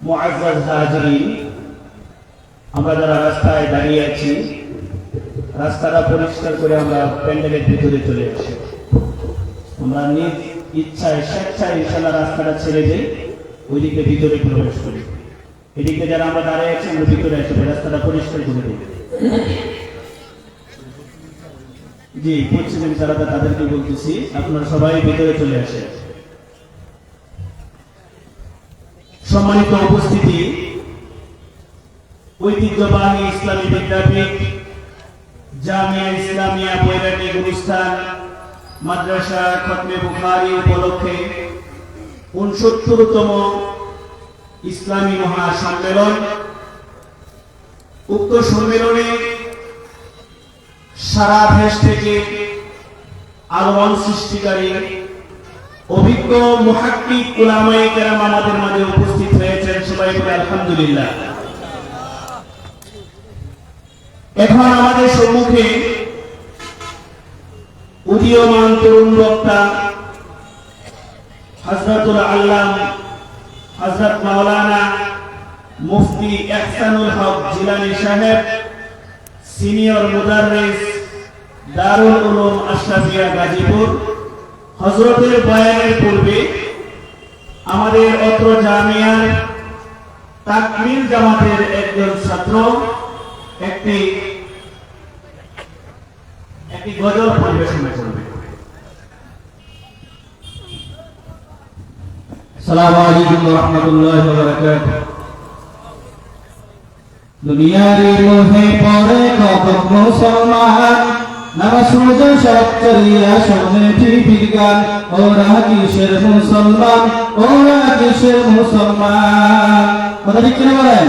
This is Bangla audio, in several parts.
মুআজ্জাজ হাজিরিন, আমরা যারা রাস্তায় দাঁড়িয়ে আছি, রাস্তাটা পরিষ্কার করে আমরা প্যান্ডেলের ভিতরে চলে আসি। আমরা নিজ ইচ্ছায় স্বেচ্ছায় ইনশাআল্লাহ রাস্তাটা ছেড়ে যাই, ওই দিকে ভিতরে প্রবেশ করি। এদিকে যারা আমরা দাঁড়িয়ে আছি আমরা ভিতরে আসি, রাস্তাটা পরিষ্কার করে দিই। জি, পশ্চিমের যারা তাদেরকে বলতেছি আপনারা সবাই ভিতরে চলে আসে। সম্মানিত উপস্থিতি, ঐতিহ্যবাহী ইসলামী বিদ্যাপীঠ জামিয়া ইসলামিয়া বৈরাগী গুলিস্তান মাদ্রাসা খতমে বুখারী উপলক্ষে ৬৯তম ইসলামী মহাসম্মেলন। উক্ত সম্মেলনে সারা দেশ থেকে আলোড়ন সৃষ্টিকারী অভিজ্ঞ মুহাক্কিক উলামায়ে কেরাম আমাদের মাঝে উপস্থিত হয়েছেন। সবাই বলে আলহামদুলিল্লাহ। এখন আমাদের সম্মুখে উদীয়মান তরুণ বক্তা হযরতুল আল্লাম হযরত মাওলানা মুফতি ইহসানুল হক জিলানী সাহেব, সিনিয়র মুদাররিস দারুল উলুম আশরাফিয়া গাজীপুর। হযরতের বয়ানের পূর্বে আমাদের অত্র জামিয়ার তাকমিল জামাতের একজন ছাত্র একটি গজল পরিবেশনা করবে। আসসালামু আলাইকুম ওয়া রাহমাতুল্লাহি ওয়া বারাকাতুহু। দুনিয়ার মোহে পড়ে কত মুসলমান, নামাজ রোজা সব করিয়া শোনে টিভির গান। ওরা কিসের মুসলমান, ওরা কিসের মুসলমান? কথা ঠিক কিনা বলেন?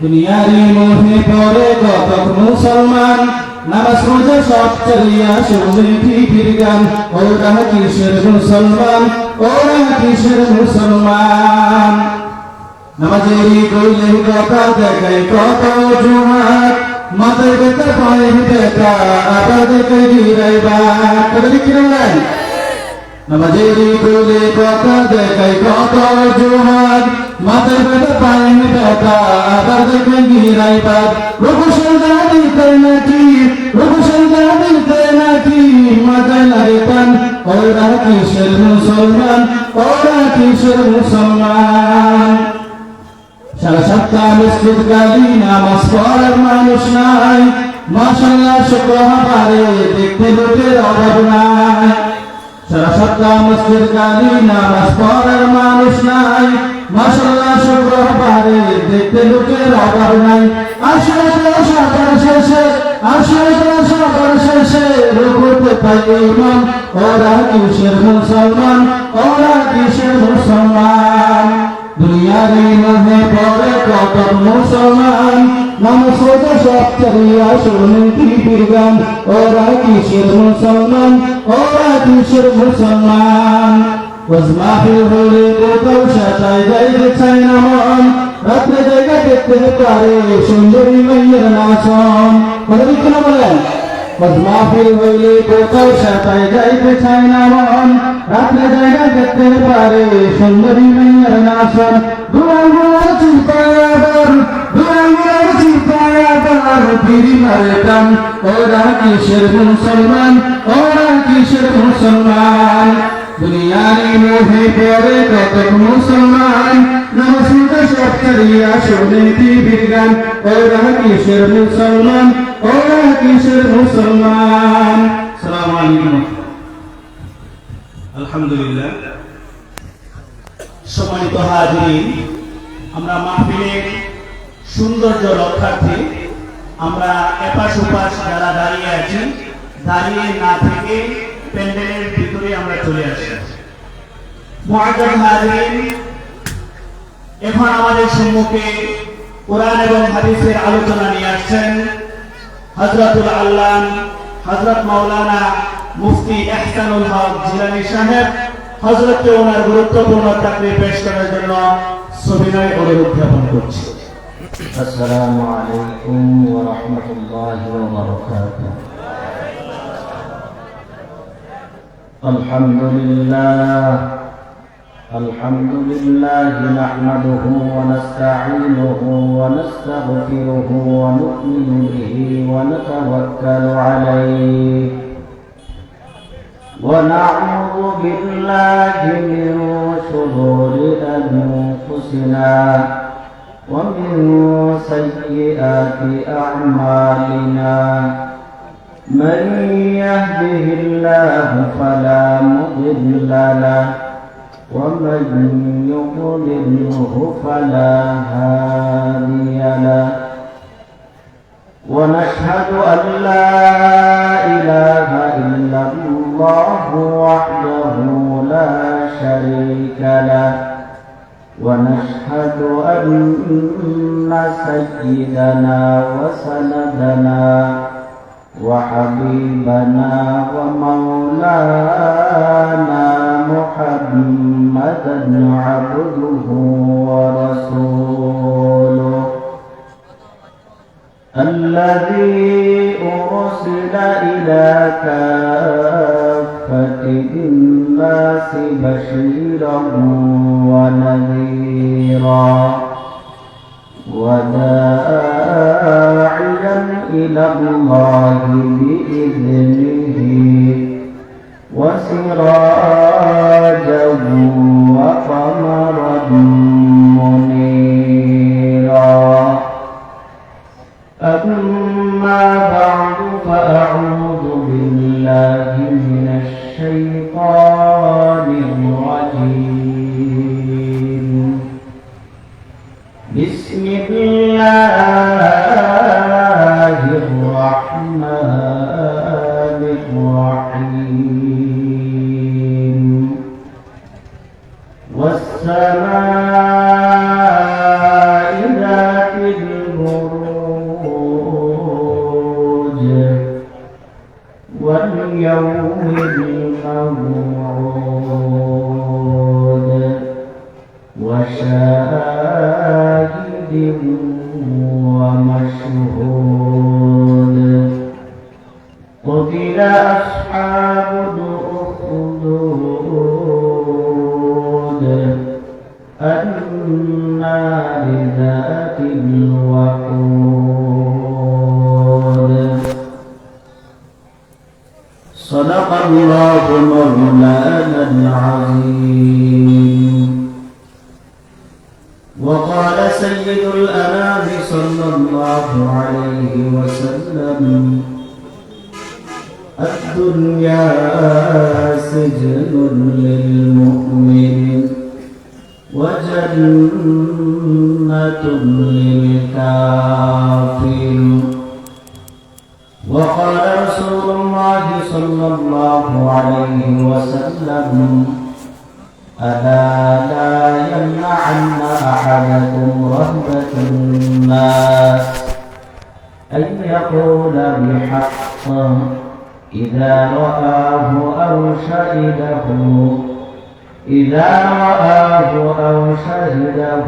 দুনিয়ার মোহে পড়ে কত মুসলমান, নামাজ রোজা সব করিয়া শোনে টিভির গান। ওরা কিসের মুসলমান, ওরা কিসের মুসলমান? নামাজেরই কইলে কথা দেখায় কত জুমাত, মাথায় ব্যথা পায়ে ব্যথা আবার দেখে গিরাইবা। কথা ঠিক কিনা বলেন? নামাজেরই কইলে কথা দেখায় কত জুমাত, মাথায় ব্যথা পায়ে ব্যথা আবার দেখে গিরাইবা। রঘুসল দিতে নাকি, রঘুসল দিতে নাকি মাথায় লাগে টান। ওরা কিসের মুসলমান, ওরা কিসের মুসলমান? সারা সপ্তাহ মসজিদ গালি নামাজ পড়ার মানুষ নাই, মাশাআল্লাহ শুক্রবারে দেখতে লোকের অভাব নাই। সারা সপ্তাহ মসজিদ গালি নামাজ পড়ার মানুষ নাই, মাশাআল্লাহ শুক্রবারে দেখতে লোকের অভাব নাই। আসলে সবার শেষে, আসলে সবার শেষে রুকুতে পাই ইমাম। ওরা কিসের মুসলমান, ওরা কিসের মুসলমান? দুনিয়ার মধ্যে পড়ে কত মুসলমান, নামাজ রোজা সব করিয়া শোনে টিভির গান। ওরা কিসের মুসলমান, ওরা কিসের মুসলমান? ওয়াজ মাহফিল হলে কোথাও সাজায় যাইতে চায় না মন, রাত্রে জায়গা দেখতে পারে সুন্দরী মেয়ের নাচন। কথা ঠিক না বলেন? ওয়াজ মাহফিল হইলে কোথাও সাজায় যাইতে চায় না মন, রাত্রে জায়গা দেখতে পারে সুন্দরী মেয়ের নাচন। দুরাঙ্গুলার চিপায়াবার, দুরাঙ্গুলার চিপায়াবার ফিরি মারে টান। ওরা কিসের মুসলমান, ওরা কিসের মুসলমান? দুনিয়ার মোহে পড়ে কত মুসলমান, নামাজ রোজা সব করিয়া শোনে টিভির গান। ওরা কিসের মুসলমান, ওরা কিসের মুসলমান? আসসালামু আলাইকুম। আলহামদুলিল্লাহ। সম্মানিত হাজিরিন, আমরা মাহফিলের সৌন্দর্য রক্ষার্থে আমরা এপাশ ওপাশ যারা দাঁড়িয়ে আছি, দাঁড়িয়ে না থেকে প্যান্ডেলের ভিতরে আমরা চলে আসি। মুআজ্জাজ হাজিরিন, এখন আমাদের সম্মুখে কোরআন এবং হাদিসের আলোচনা নিয়ে আসছেন হযরতুল আল্লাম হযরত মাওলানা মুফতি ইহসানুল হক জিলানী সাহেব। হযরতকে ওনার গুরুত্বপূর্ণ তাকরীর পেশ করার জন্য সবিনয় অনুরোধ জ্ঞাপন করছি। আসসালামু আলাইকুম ওয়া রাহমাতুল্লাহি ওয়া বারাকাতুহু। আলহামদুলিল্লাহ الحمد لله نحمده ونستعينه ونستغفره ونؤمن به ونتوكل عليه ونعوذ بالله من شرور أنفسنا ومن سيئات أعمالنا من يهده الله فلا مضل له ومن يضلله فلا هادي له ونشهد أن لا إله إلا الله وحده لا شريك له ونشهد أن سيدنا وسندنا وحبيبنا ومولانا محمدا عبده ورسوله الذي أرسل إلى كافة الناس بشيرا ونذيرا وداعيا إلى الله بإذنه وسراجا وقمرا منيرا أما بعد فأعوذ بالله من الشيطان الرجيم بسم الله الرحمن الرحيم والسماء ذات البروج واليوم الموعود وشاهد ومشهود قتل أصحاب الأخدود النار ذات الوقود صدق الله مولانا العظيم وقال سيد الأنام صلى الله عليه وسلم الدنيا سجن للمؤمن وجنة للكافر وقال رسول الله صلى الله عليه وسلم ألا لا يمنعن أحدكم رهبة الناس أن يقول بحق إذا رآه أو شهده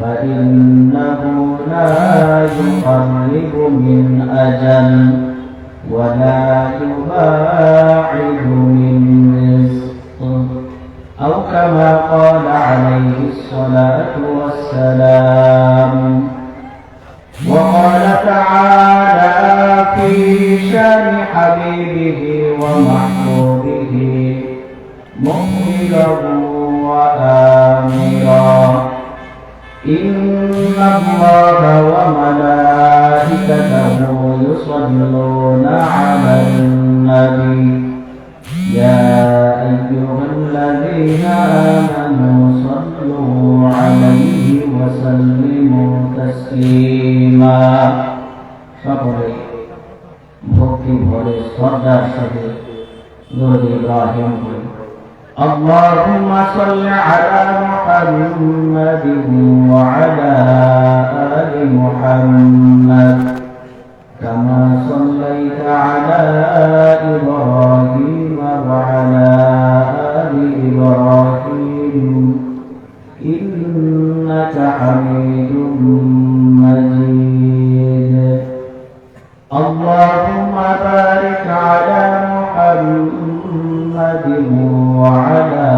فإنه لا يقرب من أجل ولا يباعد من رزق أو كما قال عليه الصلاة والسلام وقال تعالى في شان حبيبه ومحبوبه مؤمنا وآمرا إن الله وملائكته يصلون على النبي يا أيها الذين آمنوا صلوا عليه وسلموا تسليما সকলে ভক্তি ভরে শ্রদ্ধার সাথে দরুদ ইব্রাহিম পড়ি اللهم صل على محمد وعلى آل محمد كما صليت على إبراهيم وعلى آل إبراهيم إنك حميد مجيد اللهم بارك على محمد وعلى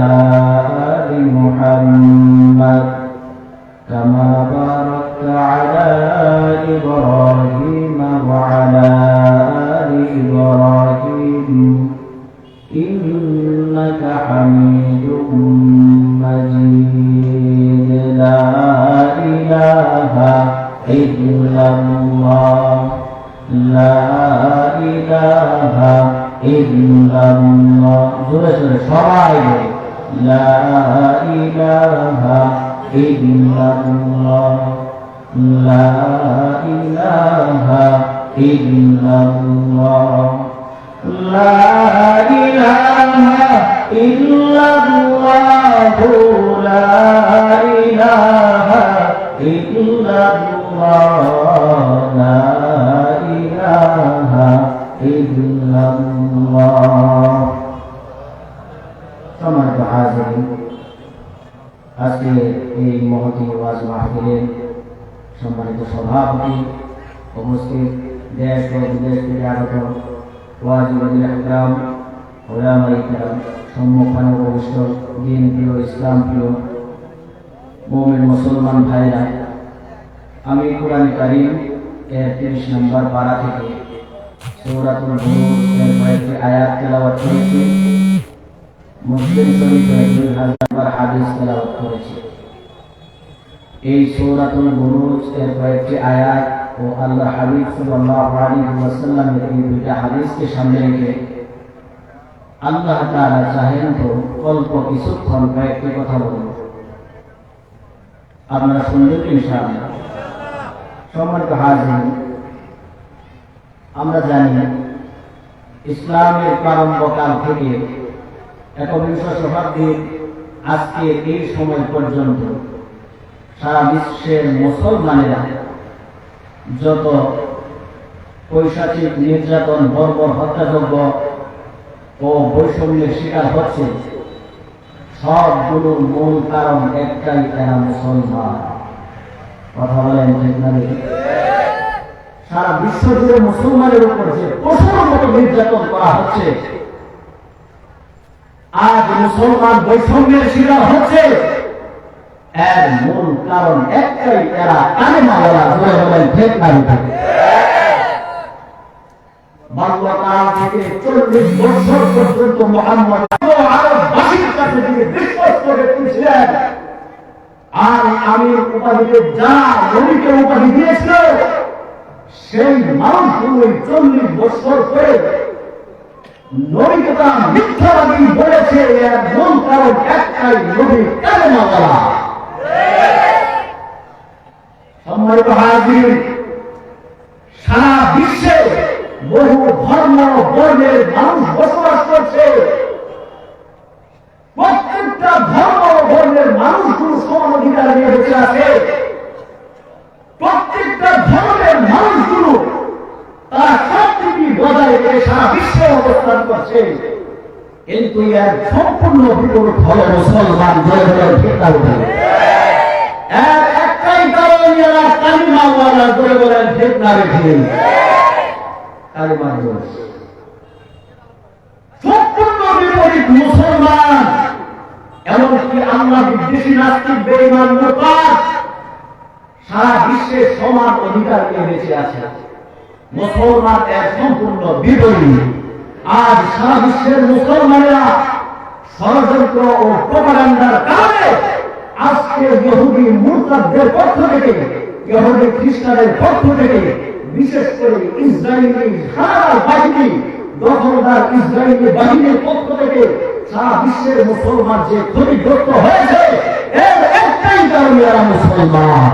ইলাহা ইল্লাল্লাহ লা ইলাহা ইল্লাল্লাহ লা ইলাহা ইল্লাল্লাহ লা ইলাহা ইল্লাল্লাহ লা ইলাহা ইল্লাল্লাহ। সম্মানিত হাজিরিন, আজকে এই মহতী ওয়াজ মাহফিলের সম্মানিত সভাপতি, উপস্থিত দেশ ও বিদেশ থেকে আগত ওয়াজিবুল ইকরাম, ওলামায়ে কেরাম, সম্মুখে উপবিষ্ট দ্বীন প্রিয়, ইসলাম প্রিয় মুমিন মুসলমান ভাইরা, আমি কুরআন কারীম এর 30 নম্বর পারা থেকে সূরাতুল বুরুজ এর কয়েকটি আয়াত তেলাওয়াত করেছি। মুসলিম শরীফে 2000 নম্বর হাদিস তেলাওয়াত করেছি। এই সূরাতুল বুরুজ এর কয়েকটি আয়াত ও আল্লাহ হাবিব সাল্লাল্লাহু আলাইহি ওয়াসাল্লামের এই দুইটা হাদিসকে সামনে রেখে আল্লাহ তাআলা চাহেন তো অল্প কিছুক্ষণ কয়েকটি কথা বলব। আপনারা শুনবেন ইনশাআল্লাহ। সম্মানিত হাজিরিন, আমরা জানি ইসলামের প্রারম্ভকাল থেকে একবিংশ শতাব্দীর আজকে এই সময় পর্যন্ত সারা বিশ্বের মুসলমানেরা যত পৈশাচিক নির্যাতন, বর্বর হত্যাযজ্ঞ ও বৈষম্যের শিকার হচ্ছে, সবগুলোর মূল কারণ একটাই, এরা মুসলমান। কথা বলেন ঠিক না? সারা বিশ্ব জুড়ে মুসলমানের উপর যে পশুর মতো নির্যাতন করা হচ্ছে, আজ মুসলমান বৈষম্যের শিকার হচ্ছে, এর মূল কারণ একটাই, এরা কালেমাওয়ালা। জোরে বলেন ঠিক না? বাল্যকাল থেকে 40 বছর পর্যন্ত মুহাম্মদ আরববাসীর কাছে থেকে বিশ্বস্ত ব্যক্তি ছিলেন। আর আমির উপাধিতে যা নবীকে উপাধি দিয়েছিল, সেই মানুষগুলো 40 বছর পরে নবীকে তারা মিথ্যাবাদী বলেছে। এর মূল কারণ একটাই, নবী কালেমাওয়ালা। সম্মানিত হাজির, সারা বিশ্বে বহু ধর্ম বর্ণের মানুষ বসবাস করছে। প্রত্যেকটা ধর্ম বর্ণের মানুষগুলো সমান অধিকার নিয়ে বেঁচে আছে। প্রত্যেকটা ধর্মের মানুষগুলো তারা সম্প্রীতি বজায় রেখে সারা বিশ্বে অবস্থান করছে। কিন্তু এর সম্পূর্ণ বিপরীত হল মুসলমান। এর একটাই কারণ, এরা কালিমাওয়ালা। জোরে বলেন ঠিক না? কালিমার দোষ। সম্পূর্ণ বিপরীত মুসলমান। এমনকি আল্লাহ বিদ্বেষী, নাস্তিক, বেঈমান, মুরতাদ সারা বিশ্বে সমান অধিকার নিয়ে বেঁচে আছে। মুসলমান এর সম্পূর্ণ বিপরীত। আজ সারা বিশ্বের মুসলমানেরা ষড়যন্ত্র ও প্রোপাগান্ডার কারণে আজকে ইহুদি মুরতাদদের পক্ষ থেকে, ইহুদি খ্রিস্টানের পক্ষ থেকে, বিশেষ করে ইসরায়েলি হানাদার বাহিনী, দখলদার ইসরায়েলি বাহিনীর পক্ষ থেকে সারা বিশ্বের মুসলমান যে ক্ষতিগ্রস্ত হয়েছে, এর একটাই কারণ, এরা মুসলমান।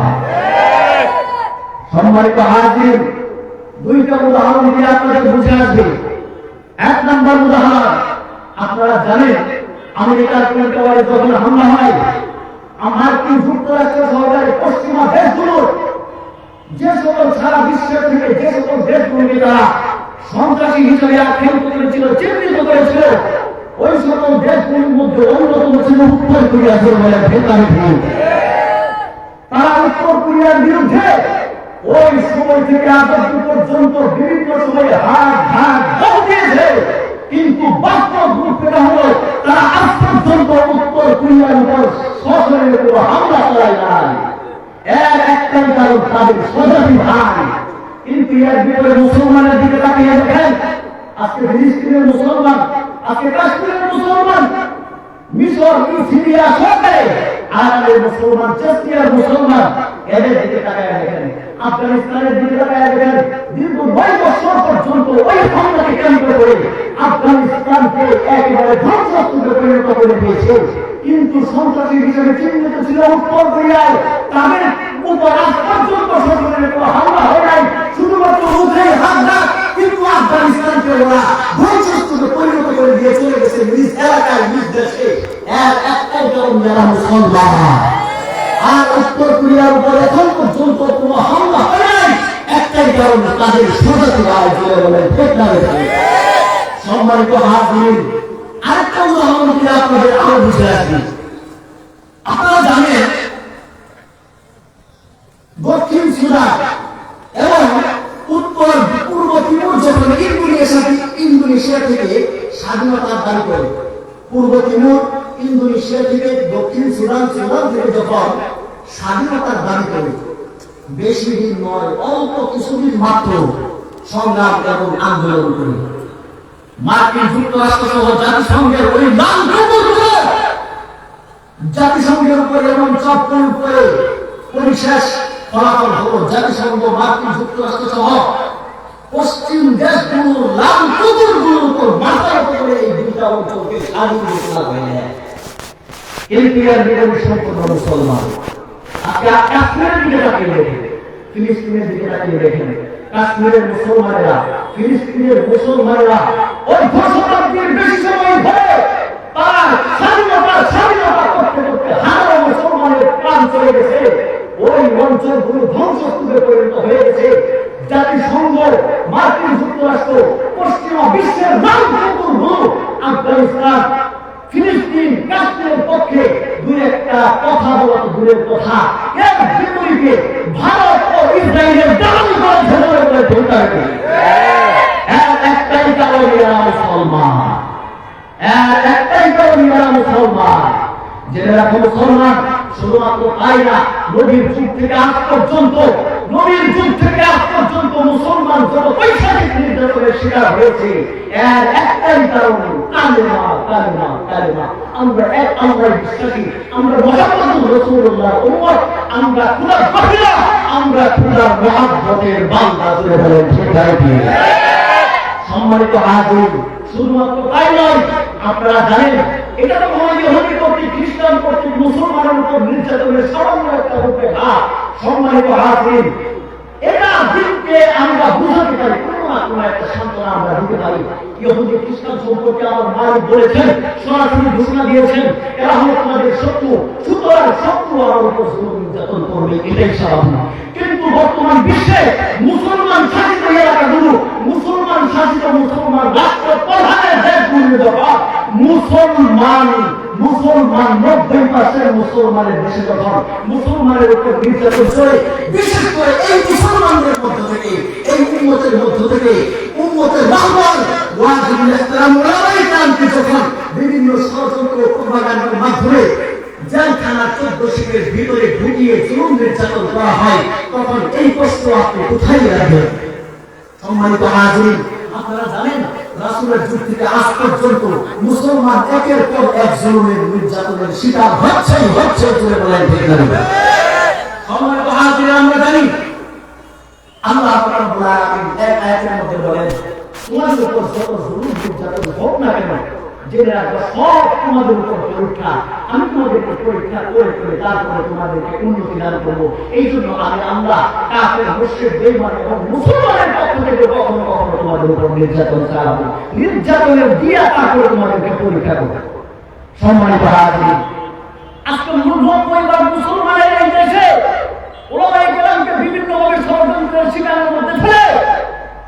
সম্মানিত হাজির, দুইটা উদাহরণ দিয়ে আপনাদের বুঝে আসবে। 1 নম্বর উদাহরণ, আপনারা জানেন আমেরিকার পেন্টাগনে যখন হামলা হয়, মার্কিন যুক্তরাষ্ট্র সহকারী পশ্চিমা দেশগুলো যে সকল সারা বিশ্বের থেকে যে সকল দেশগুলোকে তারা সন্ত্রাসী হিসেবে আখ্যায়িত করেছিল, চিহ্নিত করেছিল, ওই সকল দেশগুলির মধ্যে অন্যতম ছিল উত্তর কোরিয়া। বলেন ভেতরে তারা উত্তর কোরিয়ার বিরুদ্ধে ওই সময় থেকে আজ পর্যন্ত বিভিন্ন সময়ে হাত ঘাট দিয়েছে। কিন্তু বাস্তব রূপ পেটা হলো তারা আজ পর্যন্ত উত্তর কোরিয়ার উপর সশরীরে কোনো হামলা চালায় নাই। এর একটাই কারণ, তাদের স্বজাতি ভাই। কিন্তু এর ভিতরে মুসলমানের দিকে তাকিয়ে দেখেন, আজকে ফিলিস্তিনের মুসলমান, আজকে কাশ্মীরের মুসলমান, মিশর, সিরিয়া সরকারে আরামের মুসলমান, চেস্টিয়ার মুসলমান, এদের দিকে তাকিয়ে দেখেন। আফগানিস্তানের দিকে তাকায় দেখেন, দীর্ঘ 9 বছর পর্যন্ত ওই হামলাকে কেন্দ্র করে আফগানিস্তানকে একেবারে ধ্বংসস্তূপে পরিণত করে দিয়েছে। কিন্তু সন্ত্রাসী হিসেবে চিহ্নিত ছিল উত্তর কোরিয়ায়, তাদের উপর আজ পর্যন্ত সশস্ত্র কোনো হামলা হয় নাই, শুধুমাত্র মুখে হামলা। কিন্তু আফগানিস্তানকে ওরা ধ্বংসস্তূপে পরিণত করে দিয়ে চলে গেছে নিজ এলাকায়, নিজ দেশে। এর একটাই কারণ, যারা মুসলমান। আর উত্তর কোরিয়ার উপর এখন পর্যন্ত কোনো হামলা হয় নাই, একটাই কারণ, তাদের সজাতি রায় জুড়ে বলেন ঠিক না? সম্মানিত হাজির, আরেকটা উদাহরণ দিয়ে আপনাদের আরো বুঝে আসি। আপনারা জানেন দক্ষিণ সুদান এবং উত্তর পূর্ব তিমুর যখন ইন্দোনেশিয়া থেকে স্বাধীনতার দাবি করে, পূর্ব তিমুর ইন্দোনেশিয়া থেকে দক্ষিণ সুদান থেকে যখন স্বাধীনতার দাবি করে, বেশি দিন নয়, অল্প কিছুদিন মাত্র সংগ্রাম এবং আন্দোলন করে মার্কিন যুক্তরাষ্ট্র সহ জাতিসংঘের ওই জাতিসংঘের উপরে এবং চাপ প্রয়োগ করে পরিশেষ ফলাফল হলো জাতিসংঘ মার্কিন যুক্তরাষ্ট্র সহ পশ্চিম দেশগুলোর লাল কুকুরগুলোর উপর মাথার উপরে এই দুইটা অঞ্চলকে স্বাধীন ঘোষণা করে দেয়। কিন্তু এর বিরোধী সম্পূর্ণ মুসলমান। আজকে কাশ্মীরের দিকে তাকিয়ে দেখেন, ফিলিস্তিনের দিকে তাকিয়ে দেখেন, কাশ্মীরের মুসলমানেরা, ফিলিস্তিনের মুসলমানেরা ওই শতাব্দীর বেশি সময় ধরে তারা স্বাধীনতা করতে করতে হাজারো মুসলমানের প্রাণ চলে গেছে। ওই অঞ্চলগুলো ধ্বংসস্তূপে পরিণত হয়ে গেছে। জাতিসংঘ, মার্কিন যুক্তরাষ্ট্র, পশ্চিমা বিশ্বের আফগানিস্তান, ফিলিস্তিন, কাশ্মীরের পক্ষে দুই একটা কথা বলা তো দূরের কথা, এর বিপরীতে ভারত ও ইসরায়েলের দাবি করে ঝগড়া করে ধোঁকা দেয়। একটাই কারণ, এরা মুসলমান। একটাই কারণ, এরা মুসলমান। জেনে রাখো, মুসলমান শুধুমাত্র তাই না, নবীর যুগ থেকে আজ পর্যন্ত মুসলমান যত পৈশাচিক নির্যাতনের শিকার হয়েছে, এর একটাই কারণ, কালেমা। আমরা এক আল্লাহর বিশ্বাসী, আমরা মুহাম্মদুর রাসূলুল্লাহর উম্মত, আমরা খোদার বান্দা, আমরা খোদার মুহাব্বতের বান্দা। জোরে বলেন ঠিক কি? সম্মানিত হাজির, শুধুমাত্র তাই নয়, আপনারা জানেন এটা তো কোনো ইহুদি কর্তৃক, খ্রিস্টান কর্তৃক মুসলমানের উপর নির্যাতনের সামান্য একটা রূপে হাত। সম্মানিত হাজির, এটা দিনকে আমরা বুঝাতে পারি, কোনো না কোনো একটা সান্ত্বনা আমরা দিতে পারি। ইহুদি খ্রিস্টান সম্পর্কে আমার মালিক বলেছেন, সরাসরি ঘোষণা দিয়েছেন, এরা হলো তোমাদের শত্রু, সুতরাং শত্রু আমার উপর জুলুম নির্যাতন করবে, এটাই স্বাভাবিক। কিন্তু বর্তমান বিশ্বে মুসলমান শাসিত এলাকাগুলো, মুসলমান রাষ্ট্র প্রধানের দেশগুলো যখন মুসলমান 90% মুসলমানের দেশে যখন মুসলমানের উপর নির্যাতন করে, বিশেষ করে এই মুসলমানদের মধ্য থেকে, এই উম্মতের মধ্য থেকে, উম্মতের রাহবার ওয়াজিবুল ইহতিরাম ওলামায়ে কেরামকে যখন বিভিন্ন ষড়যন্ত্র প্রপাগান্ডার মাধ্যমে জেলখানার 14 শিখের ভিতরে ঢুকিয়ে জুলুম নির্যাতন করা হয়, তখন এই প্রশ্ন আপনি কোথায় রাখবেন? সম্মানিত হাজির, আপনারা জানেন রাসূলের যুগ থেকে আজ পর্যন্ত মুসলমান একের পর এক জুলুমের নির্যাতনের শিকার হচ্ছে বলে বলেন ঠিক না? সম্মানিত হাজির, আমরা জানি আল্লাহ রাব্বুল আলামিন এক আয়াতের মধ্যে বলেন, তোমাদের উপর যত জুলুম নির্যাতন হোক না কেন, জেনে রাখবো সব তোমাদের উপর পরীক্ষা। আমি তোমাদেরকে পরীক্ষা করে তারপরে তোমাদেরকে উন্নতি দান করবো। এই জন্য আমি আল্লাহ কাফের, মুশরিক, বেঈমান এবং মুসলমানের পক্ষ থেকে কখনো কখনো তোমাদের উপর নির্যাতন চালাবো, নির্যাতনের দিয়া তারপরে তোমাদেরকে পরীক্ষা করবো। সম্মানিত হাজির, আজকে 90% মুসলমানের এই দেশে ওলামায়ে কেরামকে বিভিন্নভাবে ষড়যন্ত্রের শিকারের মধ্যে ফেলে,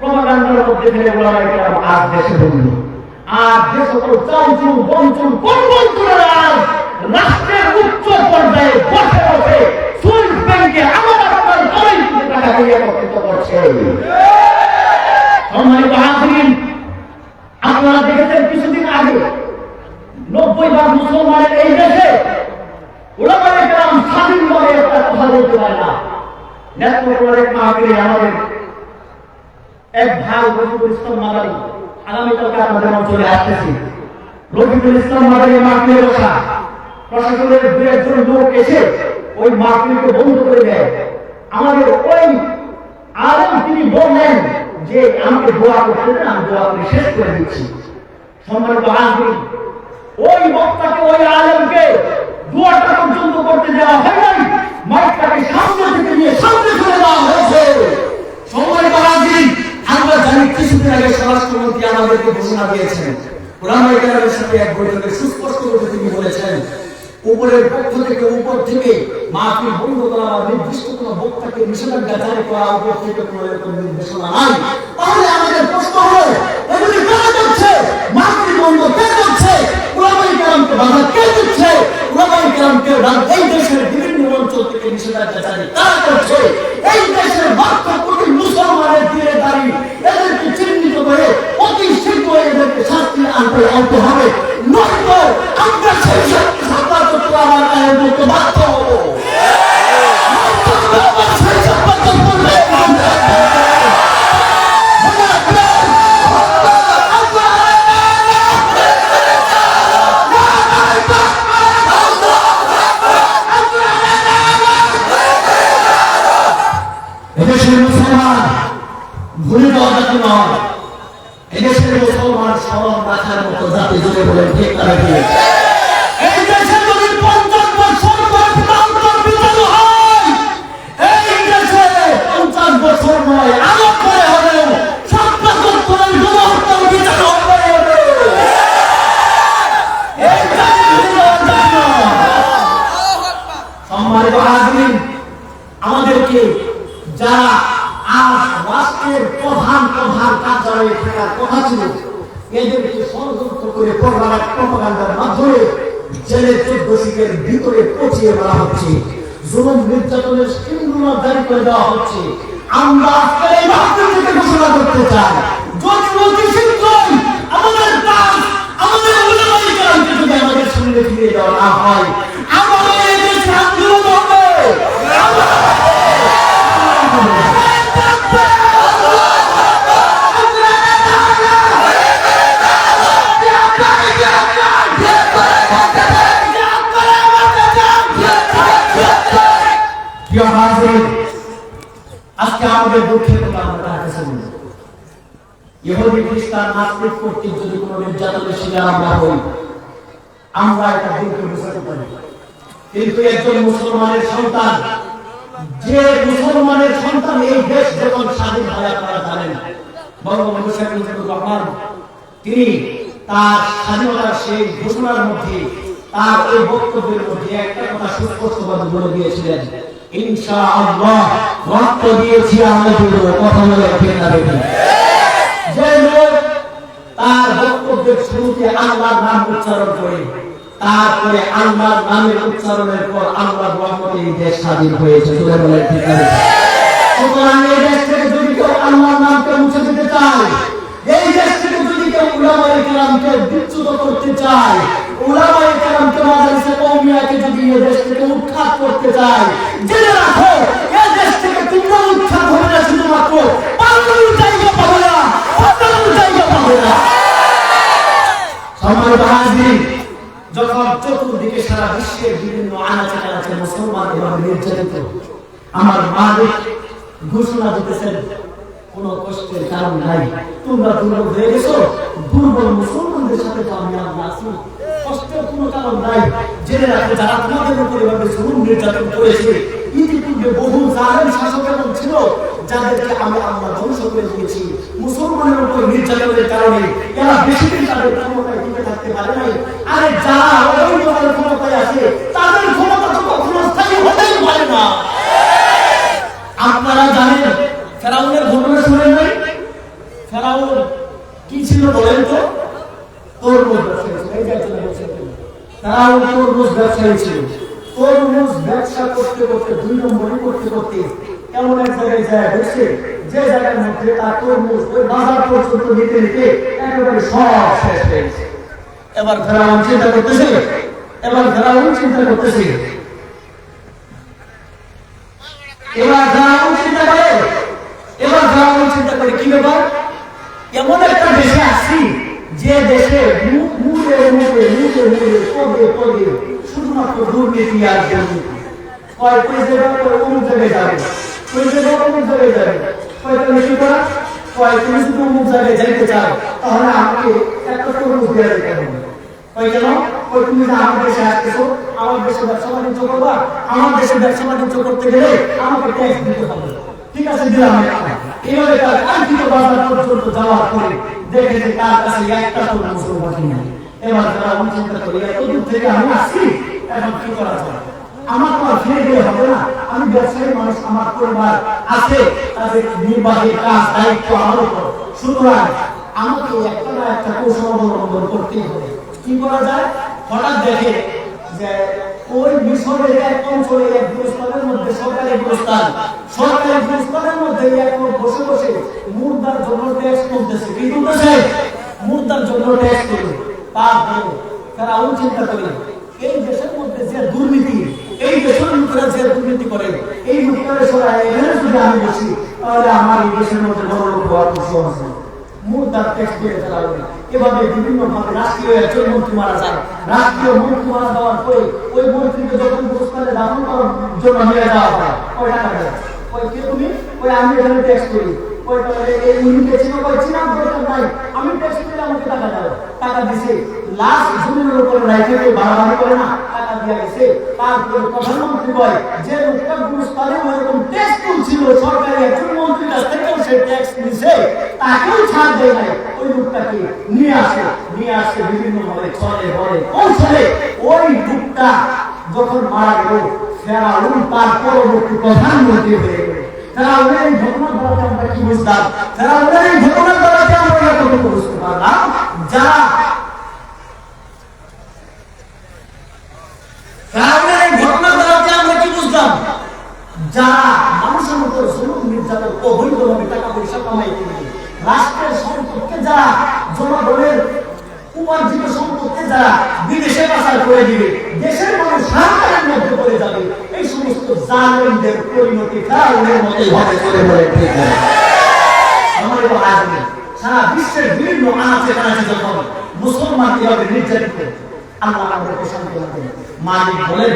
প্রপাগান্ডার মধ্যে ফেলে ওলামায়ে কেরাম আজ দেশে বন্ধু। আর যে সকল চাউচুর বঞ্চন কর্মন্তরা রাষ্ট্রের উচ্চ পর্যায়ে বসে সুইস ব্যাংকে আমার আপনার অনেক টাকা দিয়ে একত্রিত করছে। সম্মানিত হাজির, আপনারা দেখেছেন কিছুদিন আগে 90% মুসলমানের এই দেশে ওলামায়ে কেরাম স্বাধীনভাবে একটা কথা বলতে পারে না। নেত্রকোনার এক মাহফিলে আমাদের এক ভাই রফিকুল ইসলাম মাদানী, আগামীকালকে আপনাদের অঞ্চলে আসতেছি, রফিকুল ইসলাম মাদানী মাহফিলে বসা, প্রশাসনের 2-1 জন লোক এসে ওই মাহফিলকে বন্ধ করে দেয়। আমাদের ওই আলেম তিনি বললেন যে আমাকে দোয়া করতে দেন, আমি দোয়া করে শেষ করে দিচ্ছি। সম্মানিত হাজির, ওই বক্তাকে ওই আলেমকে দোয়াটা পর্যন্ত করতে দেওয়া হয় নাই, মাইকটাকে সামনে থেকে নিয়ে সামনে চলে দেওয়া হয়েছে। সম্মানিত হাজির, আমরা জানি কিছুদিন আগে স্বরাষ্ট্রমন্ত্রী আমাদেরকে ঘোষণা দিয়েছেন, ওলামায়ে কেরামের সাথে এক বৈঠকে সুস্পষ্ট করে তিনি বলেছেন উপরের পক্ষ থেকে উপর থেকে মাহফিল বন্ধ করা বা নির্দিষ্ট কোনো বক্তাকে নিষেধাজ্ঞা জারি করা উপর থেকে কোনো এরকম নির্দেশনা নাই। তাহলে আমাদের প্রশ্ন হলো এগুলি কেন করছে? মাহফিল বন্ধ কে করছে? ওলামায়ে কেরামকে বাধা কে দিচ্ছে? ওলামায়ে কেরামকে এই দেশের বিভিন্ন অঞ্চল থেকে নিষেধাজ্ঞা জারি কারা করছে? এই দেশের 72 কোটি মুসলমানের দিনে দাঁড়িয়ে এদেরকে চিহ্নিত করে অতি শীঘ্র এদেরকে শাস্তি আনতে হবে, নয়তো আমরা সেই শাস্তি সাব্যস্ত করতে আমার গায়ের মধ্যে বাধ্য হবো। এদেশের মুসলমান ভুলে যাওয়া জাতি নয়, এদেশের মুসলমান স্মরণ রাখার মতো জাতি, জুড়ে বলে ঠিক তারা দিয়ে এই দেশে যদি 50 বছর পর বিচার হয়, এই দেশে 50 বছর নয় আরো পরে হলেও ৭৭ গণহত্যার বিচার হবে। সম্মানিত হাজির, আমাদেরকে যারা আজ রাষ্ট্রের প্রধান কার্যালয়ে থাকার কথা ছিল, এদেরকে ষড়যন্ত্র করে প্রপাগান্ডার মাধ্যমে জেলের 14 শিখের ভিতরে পচিয়ে মারা হচ্ছে, জুলুম নির্যাতনের স্কিমগুলো জারি করে দেওয়া হচ্ছে। আমরা আজকে এই মাহফিল থেকে ঘোষণা করতে চাই, অতি শীঘ্রই আমাদের কাজ, আমাদের উলামায়ে কেরামকে যদি আমাদের সঙ্গে ফিরিয়ে দেওয়া না হয়, আমাদের এই দেশে আন্দোলন হবে। আজকে আমাদের দুঃখের কথা আমরা কাছে বলি, ইহুদি খ্রিস্টান নাস্তিক কর্তৃক যদি কোনো নির্যাতনের শিকার আমরা হই, আমরা এটা দিনকে বুঝতে পারি। কিন্তু একজন মুসলমানের সন্তান, যে মুসলমানের সন্তান এই দেশ যখন স্বাধীন হয় আপনারা জানেন, বঙ্গবন্ধু শেখ মুজিবুর রহমান তিনি তার স্বাধীনতার সেই ঘোষণার মধ্যে, তার এই বক্তব্যের মধ্যে একটা কথা সুস্পষ্টভাবে বলে দিয়েছিলেন, ইনশাআল্লাহ রক্ত দিয়েছি আমরা দিব, কথা বলে ঠিক না ঠিক? যে লোক তার বক্তব্যের শুরুতে আল্লাহর নাম উচ্চারণ করে, তারপরে আল্লাহর নামের উচ্চারণের পর আল্লাহর রহমতে এই দেশ স্বাধীন হয়েছে, বলে বলে ঠিক না? সুতরাং এই দেশ থেকে যদি কেউ আল্লাহর নামকে মুছে দিতে চায়, এই দেশ থেকে যদি কেউ উলামায়ে কেরামকে বিচ্যুত করতে চায়, উলামায়ে কেরামকে মাদ্রাসা কওমিয়াকে যদি এই দেশ থেকে উৎখাত করতে চায়, জেনে রাখো এই দেশ থেকে তোমরা উৎখাত হবে না, শুধুমাত্র পালানোর জায়গা পাবে না, পালানোর জায়গা পাবে না। সম্মানিত হাজির, যখন চতুর্দিকে সারা বিশ্বের বিভিন্ন আনাচে কানাচে মুসলমান এভাবে নির্যাতিত, আমার মালিক ঘোষণা দিতেছেন কোন কষ্টের কারণ নাই, তোমরা দুর্বল হয়ে গেছো, দুর্বল মুসলমানদের সাথে তো আমি আল্লাহ আছি, কষ্টের কোনো কারণ নাই। জেনে রাখো যারা তোমাদের উপর এভাবে জুলুম নির্যাতন করেছে, ইতিপূর্বে বহু জালেম শাসক এমন ছিল যাদেরকে আমি আল্লাহ ধ্বংস করে দিয়েছি। মুসলমানের উপর নির্যাতনের কারণে এরা বেশি দিন তাদের ক্ষমতায় টিকে থাকতে পারে নাই। আরে যারা অবৈধভাবে ক্ষমতায় আছে তাদের ক্ষমতা তো কখনো স্থায়ী হতেই পারে না। আপনারা জানেন ফেরাউনের ঘটনা শুনেন নাই? ফেরাউন কি ছিল বলেন তো? তরমুজ ব্যবসায়ী ছিল। এই জায়গায় বলছেন ফেরাউন তরমুজ ব্যবসায়ী ছিল। তরমুজ ব্যবসা করতে করতে 2 নম্বরই করতে করতে এমন এক জায়গায় যায় বসে, যে জায়গার মধ্যে তার তরমুজ ওই বাজার পর্যন্ত নিতে নিতে একেবারে সব শেষ হয়ে গেছে। এবার ফেরাউন চিন্তা করতেছে এবার ফেরাউন চিন্তা করে কি ব্যাপার, এমন একটা দেশে আসছি যে দেশে মুখে শুধুমাত্র দুর্নীতি আর দুর্নীতি। অমুক জায়গায় যাবে, অমুক জায়গায় যাবে। কয়টা নিশ্চয় করা কয় তুমি যদি অমুক জায়গায় যাইতে চাও তাহলে আমাকে একটা তরমুজ দিয়ে দিতে হবে। কই কেন? কই তুমি যে আমার দেশে আসতেছো, আমার দেশে ব্যবসা বাণিজ্য করবা, আমার দেশে ব্যবসা বাণিজ্য করতে গেলে আমাকে ট্যাক্স দিতে হবে। ঠিক আছে, দিলাম একটা। এইভাবে তার কাঙ্ক্ষিত বাজার পর্যন্ত যাওয়ার পরে দেখে যে তার কাছে একটা তরমুজ বাকি নাই। এবার তারা চিন্তা করি এত দূর থেকে আমি আসছি, এখন কি করা যায়? আমার তো আর ফিরে গেলে হবে না, আমি ব্যবসায়ী মানুষ, আমার পরিবার আছে, তাদের নির্বাহী কাজ দায়িত্ব আমার উপর। সুতরাং আমাকে একটা না একটা কৌশল অবলম্বন করতেই হবে। কি করা যায়? হঠাৎ দেখে যে ওই মিশরের এক অঞ্চলে এক গুরুস্থানের মধ্যে সরকারি গুরুস্থানের মধ্যে এক লোক বসে বসে মুর্দার জন্য ট্যাক্স তুলতেছে। কি তুলতেছে? মুর্দার জন্য ট্যাক্স তুলবে। পাপ ধরে তারা চিন্তা করে এই দেশের মধ্যে যে দুর্নীতি, এই দেশের লোকেরা যে দুর্নীতি করে, এই লোকেরা সবাই এখানে যদি আমি বসি তাহলে আমার এই দেশের মধ্যে বড় লোক হওয়ার খুব সহজ। মুদ্রার ট্যাক্স দিয়ে তারা এভাবে বিভিন্ন ভাবে রাষ্ট্রীয় একজন মন্ত্রী মারা যায়। রাষ্ট্রীয় মন্ত্রী মারা যাওয়ার পরে ওই মন্ত্রীকে যখন পুরস্কারে দাফন করার জন্য নিয়ে যাওয়া হয়, কয় টাকা দেয়? ওই কে তুমি? ওই আমি এখানে ট্যাক্স করি। ওই এই উনিকে ছিল, ওই চিনার দরকার নাই, আমি ট্যাক্স দিলে আমাকে টাকা দাও। টাকা দিছে, লাস্ট জমিনের উপরে রাইখে বাড়াবাড়ি করে না, টাকা দিয়ে গেছে। তারপরে প্রধানমন্ত্রী বলে যে লোকটা গুরুস্থানে ওইরকম ট্যাক্স তুলছিল, সরকারি একজন মন্ত্রীর কাছ থেকেও সে ট্যাক্স নিছে, তাকেও ছাড় দেয় নাই। ওই লোকটাকে নিয়ে আসে বিভিন্ন ভাবে ছলে বলে কৌশলে ওই লোকটা যখন মারা গেল, ফেরাউন তার পরবর্তী প্রধানমন্ত্রী হয়ে গেল। ফেরাউনের এই ঘটনা দ্বারা আমরা কি বুঝলাম? ফেরাউনের এই ঘটনা দ্বারা আমরা কতটুকু বুঝতে পারলাম? যারা ফেরাউনের এই ঘটনা দ্বারা আমরা কি বুঝলাম? যারা মানুষের উপর জুলুম নির্যাতন অবৈধভাবে টাকা পয়সা কামাইতে গিয়ে রাষ্ট্রের সম্পদকে যারা জনগণের উপার্জিত সম্পদকে যারা বিদেশে পাচার করে দিবে, দেশের মানুষ সরকারের মধ্যে পড়ে যাবে, এই সমস্ত জালেমদের পরিণতি ফেরাউনের মতোই হবে করে বলে ঠিক আছে। আমাদের আজকে সারা বিশ্বের বিভিন্ন আনাচে কানাচে যখন মুসলমান এভাবে নির্যাতিত, আল্লাহ আমাদেরকে শান্তি দেন। মালিক বলেন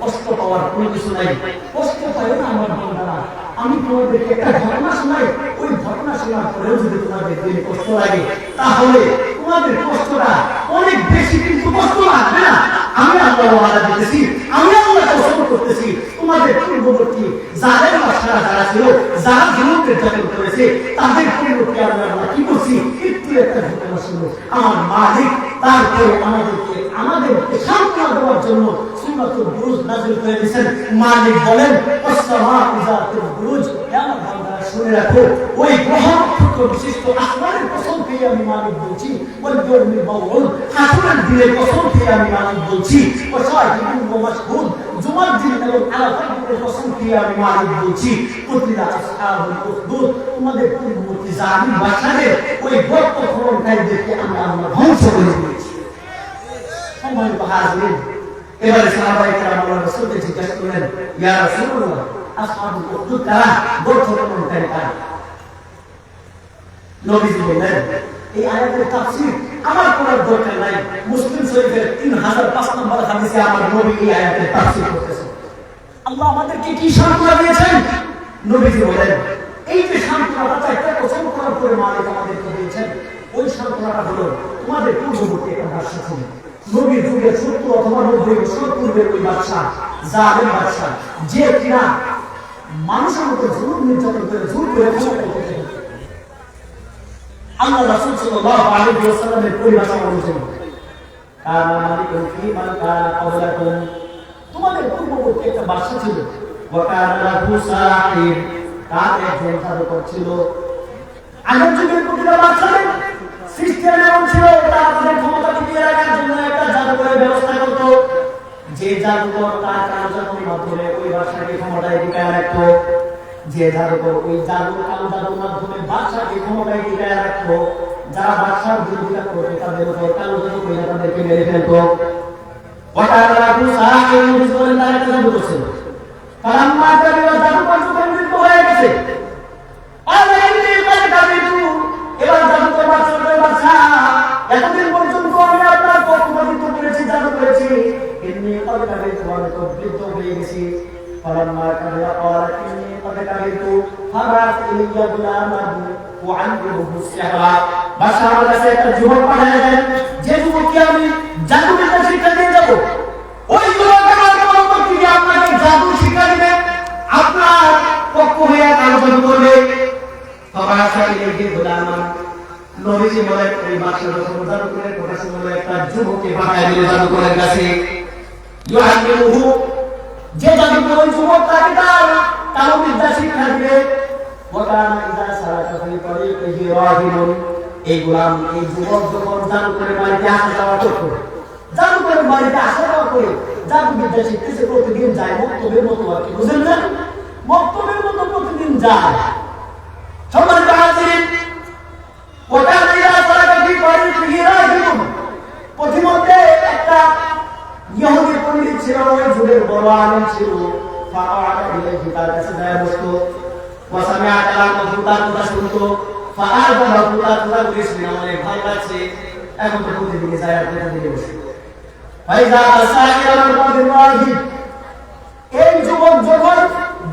কষ্ট পাওয়ার কোনো কিছু নাই, কষ্ট পাই না আমার বান্দারা। আমি তোমাদেরকে একটা ঘটনা শোনাই, ওই ঘটনা শোনার পরেও যদি তোমাদের দিলে কষ্ট লাগে তাহলে তোমাদের কষ্টটা অনেক বেশি, কিন্তু কষ্ট লাগবে না। আমি আল্লাহ ওয়াদা দিতেছি, আমি আল্লাহ কসম করতেছি, তোমাদের পূর্ববর্তী যাদের বাচ্চারা যারা ছিল, যারা জনগণের নির্যাতন করেছে, তাদের পরিবর্তে আমরা কি করছি? একটু একটা ঘটনা শুনো। আমার মালিক তারপরে আমাদেরকে সান্ত্বনা দেওয়ার জন্য সূরাতুল বুরুজ নাযিল করে দিয়েছেন। মালিক বলেন আসসামা ইযাতুল বুরুজ, আমার বান্দারা শুনে রাখো, ওই গ্রহ নক্ষত্র বিশিষ্ট আসমানের কসম খেয়ে আমি মালিক বলছি, ওই ইয়াউমিল মাউউদ, হাসরের দিনের কসম খেয়ে আমি মালিক বলছি, ও শাহিদুন ওয়া মাশহুদ, জুমার দিন এবং আরাফার দিনের কসম খেয়ে আমি মালিক বলছি, কুতিলা আসহাবুল উখদুদ, তোমাদের পূর্ববর্তী জালিম বাদশাদের ওই গর্ত খননকারীদেরকে আমি আল্লাহ ধ্বংস করে দিয়েছি। সম্মানিত হাজিরিন, এবারে সাহাবায়ে কেরাম আল্লাহর রাসূলকে জিজ্ঞাসা করলেন, ইয়া রাসূলুল্লাহ, আসহাবুল উখদুদ কারা? গর্ত খননকারী কারা? নবীজি বললেন, এই আয়াতের তাফসীর আমার পড়ার দরকার নাই। মুসলিম শরীফের 3005 নম্বর হাদিসে আমার নবী এই আয়াতের তাফসীর করতেছেন। আল্লাহ আমাদেরকে কি সান্ত্বনা দিয়েছেন? নবীজি বলেন, এই যে সান্ত্বনাটা চারটা কসম করার পরে মালিক আমাদেরকে দিয়েছেন, ওই সান্ত্বনাটা হলো তোমাদের পূর্ববর্তী একটা বাদশা ছিল, নবীর যুগে 70 অথবা 90 বছর পূর্বের ওই বাদশা, জালেম বাদশা, যে কিনা মানুষের উপর জুলুম নির্যাতন করে জোর করে ক্ষমতা করতে হতো। আল্লাহ রাসূল সাল্লাল্লাহু আলাইহি ওয়াসাল্লামের পরিভাষা অনুযায়ী কানা মালিকুন ফি মান কানা ক্বাবলাকুম, তোমাদের পূর্ববর্তী একটা বাদশা ছিল, ওয়া কানা লাহু সালাহিন, তার একজন জাদুকর ছিল। আগের যুগের প্রতিটা বাদশাদের সিস্টেম এমন ছিল, তারা তাদের ক্ষমতা টিকিয়ে রাখার জন্য একটা জাদুকরের ব্যবস্থা করত, যে জাদুকর তার কার্যক্রমের মাধ্যমে ওই বাদশাকে ক্ষমতায় টিকায় রাখতো, যে জাদুকর ওই জাদু কালো জাদুর মাধ্যমে বাদশাকে ক্ষমতায় টিকায় রাখতো, যারা বাদশার বিরোধিতা করবে তাদের উপর কালো জাদু করে তাদেরকে মেরে ফেলতো। ওয়াকালাহু সালাহিন, বলেন তারা একটা জাদু করছিল। ফালাম্মা কাবিরা, জাদুকর যখন মৃত্যু হয়ে গেছে, এবার জাদুকর বাদশা, এতদিন পর্যন্ত আমি আপনার পক্ষপাতিত্ব করেছি, জাদু করেছি, এমনি কাবিরা তোমার তো বৃদ্ধ হয়ে গেছি, فلما كبر قال إني قد كبرت فبعث إلي غلاما أعلمه السحر বাদশাহ আমার কাছে একটা যুবক পাঠিয়ে দেন যে যুবককে আমি জাদুবিদ্যা শিক্ষা দিয়ে যাব ওই যুবক আমার পরবর্তী আপনাকে জাদু শিক্ষা দিবে আপনার পক্ষ হয়ে আলোচনা করবে فبعث إليه غلاما নবীজি বলেন ওই বাদশাহ জাদু করে কথা শুনলে একটা যুবককে পাঠিয়ে দিল জাদু করে কাছে ইউআল্লিমুহু যে জাদু করে যুবক তাকে তার বিদ্যা শিক্ষা দিবে ওয়াকানা ইযা সারাকা ফি তরিকিহি রাহিবুন এই গোলাম এই যুবক যখন জাদু করে বাড়িতে আসা যাওয়া করতো জাদু করে বাড়িতে আসা যাওয়া করে জাদু বিদ্যা শিখতেছে প্রতিদিন যায় মক্তবের মতো আর কি বুঝলেন না মক্তবের মতো প্রতিদিন যায় সম্মানিত হাজিরিন ওয়াকানা ইযা সারাকা ফি তরিকিহি রাহিবুন প্রতিমধ্যে একটা ইহুদি পণ্ডিত ছিল ওই যুগের বড় আলেম ছিল ফাআলা ইলাইহি তার কাছে যায় বসতো ওয়াসামিআ কালামাহু তার কথা শুনতো ফাআরবাহু তার কথা বুঝিস না অনেক ভালো লাগছে এখন তো প্রতিদিন যায় আর প্রতিদিন বসে ফাইজা আসাকিরা রব্বিল ওয়াহিদ এই যুবক যখন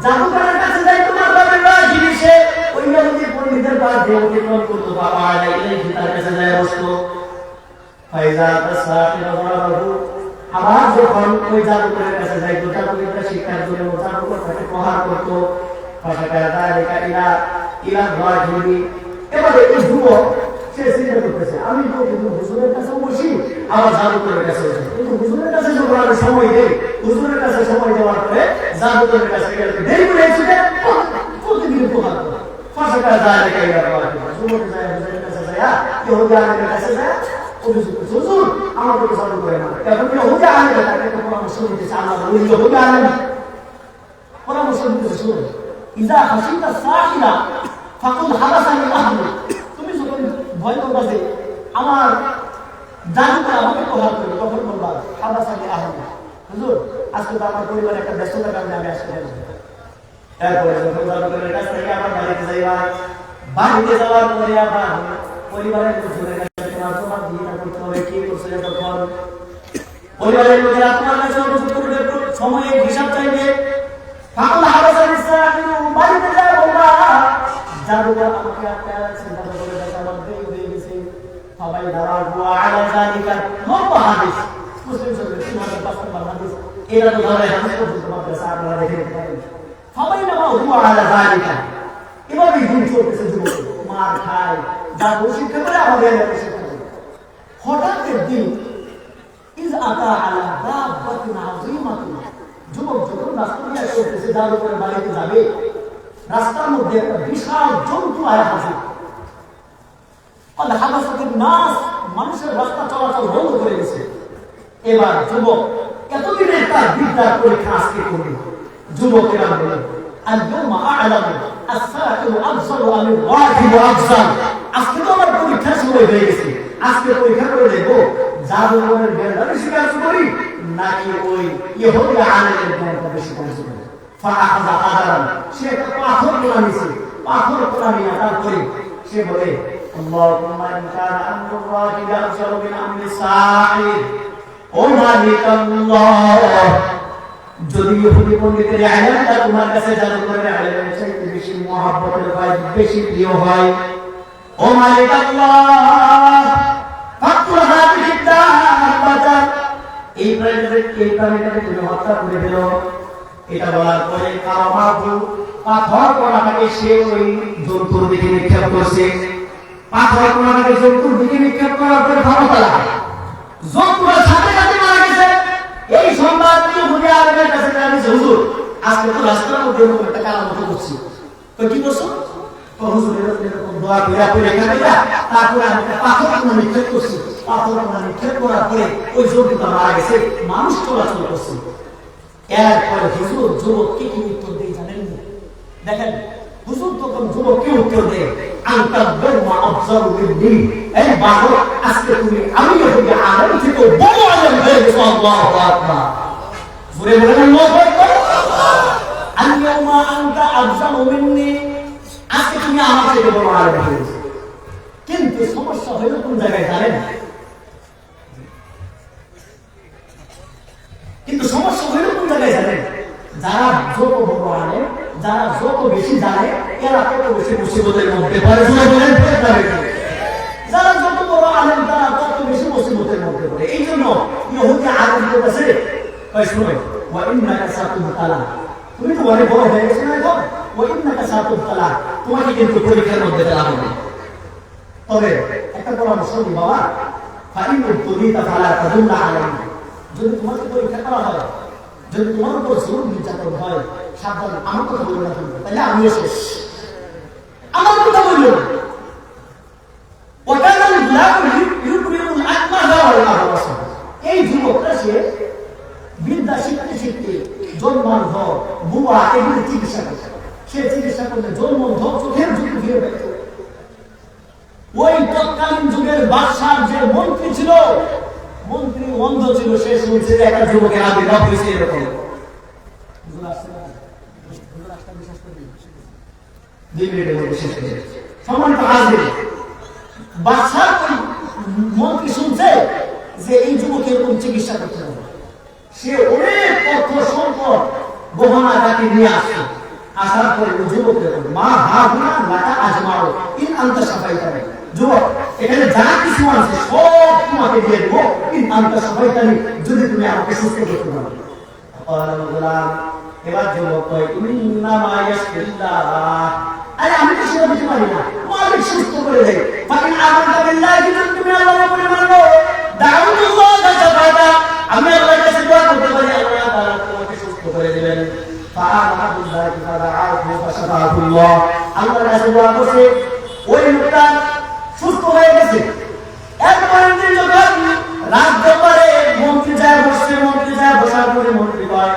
জাদুকরের কাছে যায় তোমার রব্বিল ওয়াহিদ সে ওই ইহুদি পণ্ডিতের কাছে অতিক্রম করতো ফাআলা ইলাইহি তার কাছে যায় বসতো ফাইজা আসাকিরা রব্বিল আবার যখন ওই জাদুকরের কাছে যাইতো জাদুবিদ্যা শিক্ষার জন্য জাদুকর তাকে প্রহার করতো এবারে এই যুবক সে চিন্তা করতেছে আমি তো কিন্তু হুজুরের কাছে বসি আবার জাদুকরের কাছে কিন্তু হুজুরের কাছে যখন আমি সময় দেই হুজুরের কাছে সময় দেওয়ার পরে জাদুকরের কাছে গেলে দেরি করে এসে প্রতিদিন প্রহার করে ফাঁসা যায় রেখে যুবক যায় হুজুরের কাছে যায় কেউ আলেমের কাছে যায় হুজুর আমাকে জাদু করে না এখন কেউ আলেমের তাকে পরামর্শ দিতেছে আল্লাহ ওই আলেম পরামর্শ দিতেছে শুনুন ইজা হাসিতা সাহিরা ফাকুল হাদাসানি আহলি তুমি যখন ভয় করবা যে আমার জাদুকর আমাকে প্রহার করবে তখন বলবা হাদাসানি আহলি হুজুর আজকে তো আমার পরিবারে একটা ব্যস্ততার কারণে আমি আসতে পারি এরপরে যখন জাদুকরের কাছ থেকে আমার বাড়িতে যাইবা বাড়িতে যাওয়ার পরে আবার পরিবারের লোকজনের কাছে তোমার দিয়ে করতে হবে কি করছে তখন পরিবারের লোকেরা তোমার কাছে অভিযোগ করবে সময়ে হিসাব চাইবে ফাকুল হাদাসানি সাহিরা বাড়িতে যায় বলবা জাদুকর আমাকে আপনার চিন্তা করে দেখা মধ্যে হয়ে গেছে সবাই দাঁড়াও ওয়া আলা যালিকা লম্বা হাদিস মুসলিম শরীফের 35 নম্বর হাদিস এরা তো ধরে হাদিস পর্যন্ত মাদ্রাসা আপনারা দেখে নিতে পারেন সবাই না ওয়া আলা যালিকা এভাবে দিন চলতেছে যুবক মার খায় জাদু শিক্ষা করে আমাদের শিক্ষা করে হঠাৎ একদিন ইজ আতা আলা দাব্বাতিন আযীমাতিন যুবক যখন রাস্তা দিয়ে চলতেছে জাদুকরের বাড়িতে যাবে রাস্তার মধ্যে একটা বিশাল জন্তু আয়া হাজির মানুষের রাস্তা চলাচল বন্ধ করে গেছে এবার যুবক এতদিনের তার বিদ্যার পরীক্ষা আজকে করবে যুবকেরা বলে আজকে তো আমার পরীক্ষার সময় হয়ে গেছে আজকে পরীক্ষা করে দেখবো জাদুকরের জ্ঞান স্বীকার করি নাকি ওই ইহুদি আলেমের জ্ঞানটা বেশি কাজ করি ফাআখযা আদারান সে একটা পাথর তোলা নিছে পাথর তোলা নিয়ে তারপরে সে বলে আল্লাহুম্মা ইন কানা আমরুল্লাহি ইয়ারসালু মিন আমরি সাহির ও মালিক আল্লাহ যদি ইহুদি পণ্ডিতের ইলমটা তোমার কাছে জাদুকরের ইলমের চাইতে বেশি মহব্বতের হয় বেশি প্রিয় হয় ও মালিক আল্লাহ ফাকুল হাদিহি দাব্বাতা এই প্রাণীটাকে তুমি হত্যা করে দিল এটা বলার পরে কামাবু পাথর কোনাটাকে সে ওই জন্তুর দিকে নিক্ষেপ করছে পাথর কোনাটাকে জন্তুর দিকে নিক্ষেপ করার পরে ভাবতালা জন্তুর সাথে সাথে মারা গেছে এই সংবাদ নিয়ে হুজুর আলেমের কাছে জানিয়েছে হুজুর আজকে তো রাস্তার মধ্যে একটা কালামত করছি তো কি করছো তো হুজুর এরকম দোয়া করে পড়ে এখানে তারপরে আমি পাথর কোনা নিক্ষেপ করছি পাথর কোনা নিক্ষেপ করার পরে ওই জন্তুটা মারা গেছে মানুষ চলাচল করছে এরপরে হুজুর যুবককে কি উত্তর দেয় জানেন দেখেন হুজুর তখন যুবককে উত্তর দেয় আনতাবুমা আফজালু বিদ্দি এই বাবা আজকে তুমি আমি ইহুদি আলেম থেকে বড় আলেম হয়ে গেছো আল্লাহু আকবার জোরে বলেন আল্লাহু আকবার আল-ইয়াউমা আনতা আফজালু মিন্নি আজকে তুমি আমার থেকে বড় আলেম হয়ে গেছো কিন্তু সমস্যা হলো কোন জায়গায় জানেন কিন্তু সমস্যা হলো কোন জায়গায় জানেন যারা যত বড় আনে, যারা যত বেশি জানে, এরা তত বেশি মুসিবতের মধ্যে পড়ে। যারা যত বড় আলেম তারা তত বেশি মুসিবতের মধ্যে পড়ে। এই জন্য ইহুদি আলেমদের কাছে শুনে ওয়া ইন্নাকা সাতুবতালা, তুমি তো অনেক বড় হয়ে গেছো না এখন, ওয়া ইন্নাকা সাতুবতালা, তোমাকে কিন্তু পরীক্ষার মধ্যে ফেলা হবে। তবে একটা পরামর্শ দিই বাবা, ফাইন তুমিতা ফালা তাদুল্লা আলাইহি, যদি তোমাকে পরীক্ষা করা হয়, যদি তোমার উপর জুলুম নির্যাতন হয়, সাবধান, আমার কথা বলবে না তুমি, তাহলে আমিও শেষ, আমার কথা বলবে না। এই যুবকটা সে বিদ্যা শিখতে শিখতে জন্মান্ধ, বুয়া এগুলি চিকিৎসা করছে। সে চিকিৎসা করলে জন্মান্ধ, চোখের যুগ ফিরে পেত। ওই তৎকালীন যুগের বাদশার যে মন্ত্রী ছিল, মন্ত্রী অন্ধ ছিল, সে শুনছে যে একটা যুবকের আবির্ভাব হয়েছে এরকম। সম্মানিত হাজির, বাদশার মন্ত্রী শুনছে যে এই যুবকের এরকম চিকিৎসা করতে হবে। সে অনেক অর্থ সম্পদ গহনা গাটি নিয়ে আসছে। আসার পরে যুবকের মা হা হুনা লাটা আজমাও ইন আনতা সাফাইতানি, যুবক এখানে যা কিছু আছে সব তোমাকে দিয়ে দেবো, ইন আনতা সাফাইতানি, যদি তুমি আমাকে সুস্থ করতে পারো। এবার যুবক কয় ইন্নামা ইয়াশফিল্লাহ, আরে আমি তো সেটা দিতে পারি না, মালিক সুস্থ করে দেয়। ফাকিন আমানতা বিল্লাহি, যদি তুমি আল্লাহর উপরে মানো, দাউল্লাহ তাআলা, আমি আল্লাহর কাছে দোয়া করতে পারি, আল্লাহ তাআলা তোমাকে সুস্থ করে দিবেন। ফাআনাহুল্লাহি ফাদাআহু ফাশাফাহুল্লাহ, আল্লাহর কাছে দোয়া করছে, ওই লোকটা সুস্থ হয়ে গেছে। এরপরে যখন রাত দরবারে মন্ত্রী যায় বসছে, মন্ত্রী যায় বসার পরে মন্ত্রী কয়,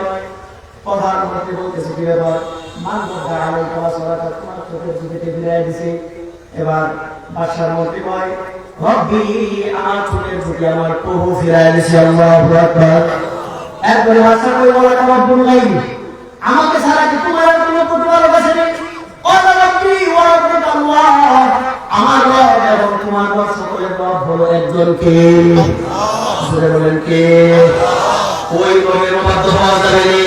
প্রধানমন্ত্রী বলতেছে কি ব্যাপার, মানবতা আলাই কওয়াসরাত তোমার চোখের দিকে বিরায় দিছে। এবার বাদশার মন্ত্রী কয়, রব্বি আমার চোখের দিকে আমার প্রভু ফিরায় দিছে, আল্লাহু আকবার। এরপরে বাদশা কয়, ওয়া রব্বুল গায়বি, আমাকে ছাড়া কি তোমার আর কোনো প্রতিপালক আছে নেই? ওয়া রব্বি ওয়া রব্বুক আল্লাহ, আমার রব এবং তোমার রব সকলের রব হলো একজন, কে? জোরে বলেন কে? ওই রবের অবাধ্য হওয়া যাবে না।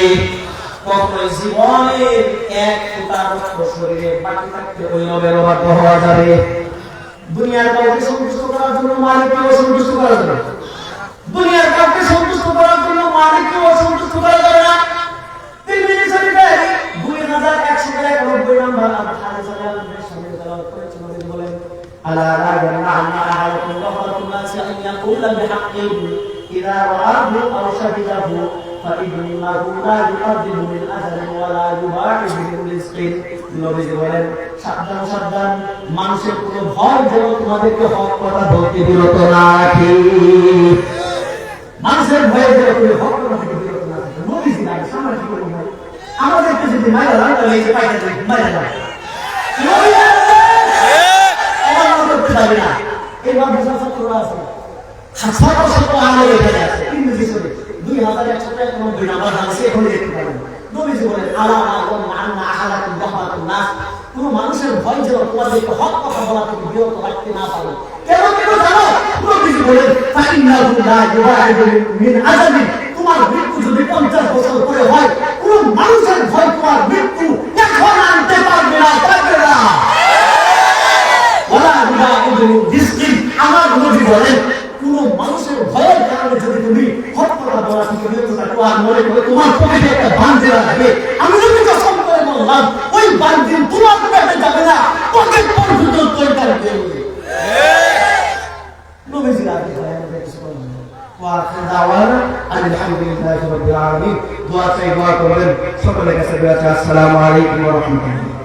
কখনোই জীবনের এক ফোঁটা রক্ত শরীরে বাকি থাকতে ওই রবের অবাধ্য হওয়া যাবে। দুনিয়ার কাউকে সন্তুষ্ট করার জন্য মালিককে অসন্তুষ্ট করা যাবে, দুনিয়ার কাউকে সন্তুষ্ট করার জন্য মালিককে অসন্তুষ্ট করা যাবে না। 3 মিনিট শরীফে 2191 নম্বর হাদিস সামনে তেলাওয়াত করেছেন, নবী বলেন, আলা লা ইয়ামনা'আন্না আহাদাকুম রাহমাতুন নাসি আন ইয়াকুলা বিহাক্কিন ইযা রাআহু আও শাহিদাহু ফাইন্নাহু লা ইউকাদ্দিমু মিন আজালিন ওয়া লা ইউবাহি বিল রিজকিন। নবী বলেন, সাবধান সাবধান, মানুষের কোনো ভয় যেন তোমাদেরকে হক কথা বলতে বিরত না রাখে। মানুষের ভয়ে যেন তুমি হক কথা থেকে বিরত না রাখে। নবী জিনা সামনে কি বলবো, আমাদেরকে যদি মাইরা দাও তাহলে এই যে পাইটা দেই মাইরা দাও, নবী আমার করতে যাবে না। এই মাদ্রাসা ছাত্ররা আছে, শত শত আলেম এখানে আছে, ইংরেজি শরীফ 2191 নাম্বার হাদিসে এখন দেখতে পাবেন। নবীজি বলেন, আলা আন্না আহাদাকুম রাহমাতুন নাস, কোন মানুষের ভয় যেন তোমাদেরকে হক কথা বলা থেকে বিরত রাখতে না পারে। কেন কেন জানো? নবীজি বলেন, ফাইন্নাহু লা ইউবাহি মিন আজালিন, তোমার মৃত্যু যদি 50 বছর পরে হয়, কোন মানুষের ভয় তোমার মৃত্যু এখন আনতে পারবে না, পারবে না। ওয়ালা ইউবাহি বিল রিজকিন, আমার নবী বলেন, কোন মানুষের ভয়ের কারণে যদি তুমি হক কথা বলা থেকে বিরত থাকো আর মনে করে তোমার পকেটে একটা বান্দি রাখবে, আমি যদি কসম করে বললাম ওই বান্দি তোমার পকেটে যাবে না, পকেট পর্যন্ত তৈরি করবে। নবীজি রাখে আমাদের কিছু বলেন না। ওয়া দাওয়ানা আলহামদুলিল্লাহি রাব্বিল আলামিন। দোয়া চাই, দোয়া করবেন সকলের কাছে। আসসালামু আলাইকুম ওয়া রাহমাতুল্লাহ।